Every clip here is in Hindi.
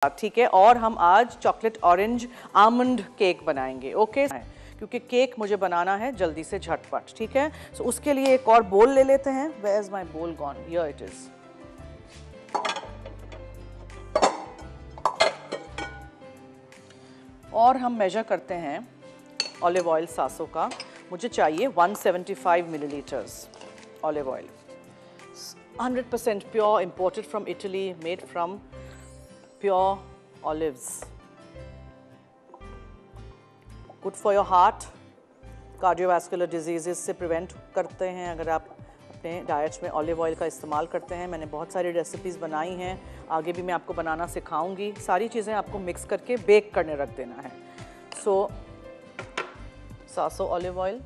ठीक है। और हम आज चॉकलेट ऑरेंज आमंड केक बनाएंगे। ओके, क्योंकि केक मुझे बनाना है जल्दी से झटपट। ठीक है, सो उसके लिए एक और बोल ले लेते हैं। वेयर इज माय बोल गॉन? Here it is. और हम मेजर करते हैं ऑलिव ऑयल सासो का। मुझे चाहिए 175 millilitres olive oil, 100% pure, imported from Italy, made from pure olives, good for your heart, cardiovascular diseases से प्रिवेंट करते हैं अगर आप अपने डाइट्स में ऑलिव ऑयल का इस्तेमाल करते हैं। मैंने बहुत सारी रेसिपीज़ बनाई हैं, आगे भी मैं आपको बनाना सिखाऊंगी। सारी चीज़ें आपको मिक्स करके बेक करने रख देना है। सो सासो ऑलिव ऑयल,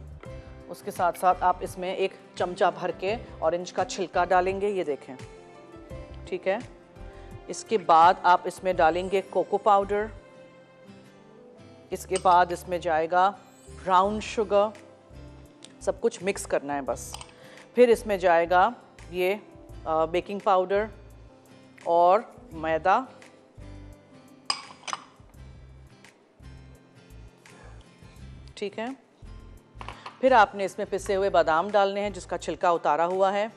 उसके साथ साथ आप इसमें एक चमचा भर के ऑरेंज का छिलका डालेंगे, ये देखें। ठीक है, इसके बाद आप इसमें डालेंगे कोको पाउडर, इसके बाद इसमें जाएगा ब्राउन शुगर, सब कुछ मिक्स करना है बस। फिर इसमें जाएगा ये बेकिंग पाउडर और मैदा, ठीक है। फिर आपने इसमें पिसे हुए बादाम डालने हैं जिसका छिलका उतारा हुआ है,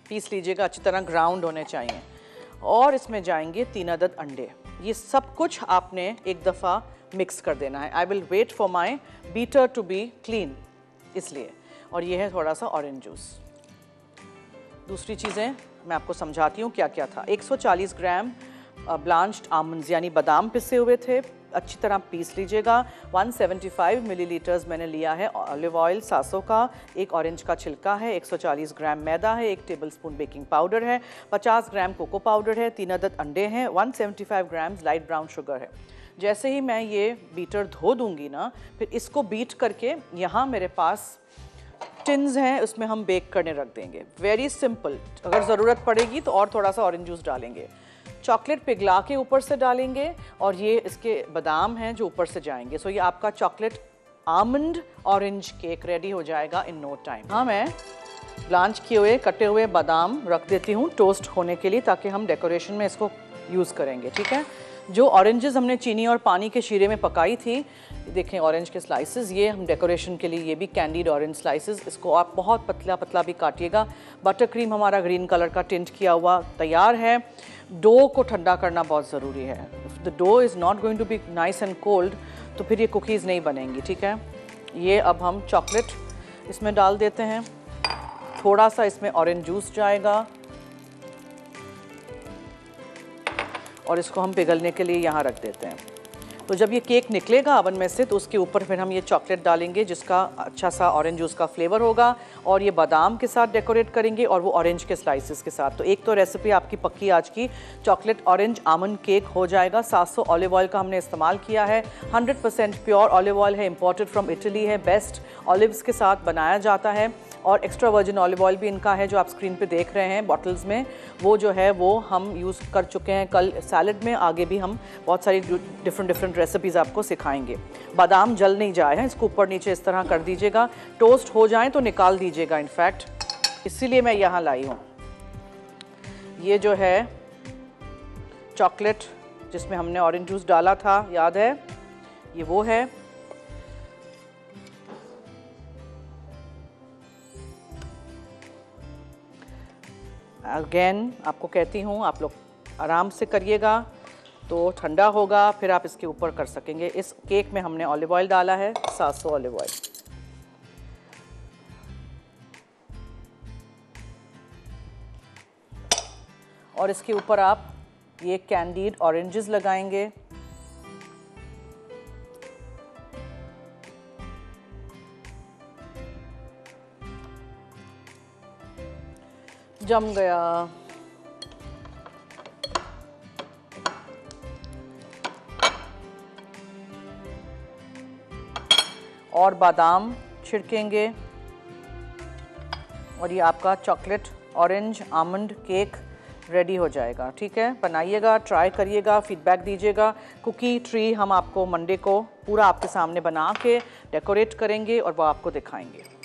पीस लीजिएगा, अच्छी तरह ग्राउंड होने चाहिए। और इसमें जाएंगे 3 अदद अंडे। ये सब कुछ आपने एक दफ़ा मिक्स कर देना है। I will wait for my beater to be clean, इसलिए। और ये है थोड़ा सा ऑरेंज जूस। दूसरी चीज़ें मैं आपको समझाती हूँ क्या क्या था। 140 ग्राम ब्लांच्ड आमंड्स यानी बादाम पिसे हुए थे, अच्छी तरह पीस लीजिएगा। 175 मिलीलीटर्स मैंने लिया है ऑलिव ऑयल सासो का, एक ऑरेंज का छिलका है, 140 ग्राम मैदा है, 1 टेबलस्पून बेकिंग पाउडर है, 50 ग्राम कोको पाउडर है, 3 अदद अंडे हैं, 175 ग्राम लाइट ब्राउन शुगर है। जैसे ही मैं ये बीटर धो दूंगी ना, फिर इसको बीट करके यहाँ मेरे पास टिन्स हैं, उसमें हम बेक करने रख देंगे। Very simple. अगर ज़रूरत पड़ेगी तो और थोड़ा सा ऑरेंज जूस डालेंगे। चॉकलेट पिघला के ऊपर से डालेंगे और ये इसके बादाम हैं जो ऊपर से जाएंगे। सो ये आपका chocolate almond orange cake ready हो जाएगा इन नो टाइम। हाँ, मैं ब्लांच किए हुए कटे हुए बादाम रख देती हूँ टोस्ट होने के लिए, ताकि हम डेकोरेशन में इसको यूज़ करेंगे। ठीक है, जो ऑरेंजेस हमने चीनी और पानी के शीरे में पकाई थी, देखें ऑरेंज के स्लाइसेस, ये हम डेकोरेशन के लिए, ये भी कैंडीड ऑरेंज स्लाइसेस। इसको आप बहुत पतला पतला भी काटिएगा। बटर क्रीम हमारा ग्रीन कलर का टिंट किया हुआ तैयार है। डो को ठंडा करना बहुत ज़रूरी है। If the dough is not going to be nice and cold तो फिर ये कुकीज़ नहीं बनेंगी। ठीक है, ये अब हम चॉकलेट इसमें डाल देते हैं, थोड़ा सा इसमें ऑरेंज जूस जाएगा और इसको हम पिघलने के लिए यहाँ रख देते हैं। तो जब ये केक निकलेगा ओवन में से तो उसके ऊपर फिर हम ये चॉकलेट डालेंगे जिसका अच्छा सा ऑरेंज जूस का फ्लेवर होगा, और ये बादाम के साथ डेकोरेट करेंगे और वो ऑरेंज के स्लाइसेस के साथ। तो एक तो रेसिपी आपकी पक्की आज की चॉकलेट ऑरेंज आमंड केक हो जाएगा। 700 ऑलिव ऑयल का हमने इस्तेमाल किया है, 100% प्योर ऑलिव ऑयल है, इंपोर्टेड फ्रॉम इटली है, बेस्ट ऑलिव्स के साथ बनाया जाता है। और एक्स्ट्रा वर्जिन ऑलिव ऑयल भी इनका है जो आप स्क्रीन पे देख रहे हैं बॉटल्स में, वो जो है वो हम यूज़ कर चुके हैं कल सैलड में। आगे भी हम बहुत सारी डिफरेंट रेसिपीज़ आपको सिखाएंगे। बादाम जल नहीं जाए हैं, इसको ऊपर नीचे इस तरह कर दीजिएगा। टोस्ट हो जाएं तो निकाल दीजिएगा, इनफैक्ट इसीलिए मैं यहाँ लाई हूँ। ये जो है चॉकलेट जिसमें हमने ऑरेंज जूस डाला था, याद है, ये वो है। अगेन आपको कहती हूँ, आप लोग आराम से करिएगा तो ठंडा होगा, फिर आप इसके ऊपर कर सकेंगे। इस केक में हमने ऑलिव ऑयल डाला है, 700 ऑलिव ऑयल। और इसके ऊपर आप ये कैंडीड ऑरेंजेस लगाएंगे। जम गया। और बादाम छिड़केंगे और ये आपका chocolate orange almond cake ready हो जाएगा। ठीक है, बनाइएगा, ट्राई करिएगा, फीडबैक दीजिएगा। कुकी ट्री हम आपको मंडे को पूरा आपके सामने बना के डेकोरेट करेंगे और वो आपको दिखाएंगे।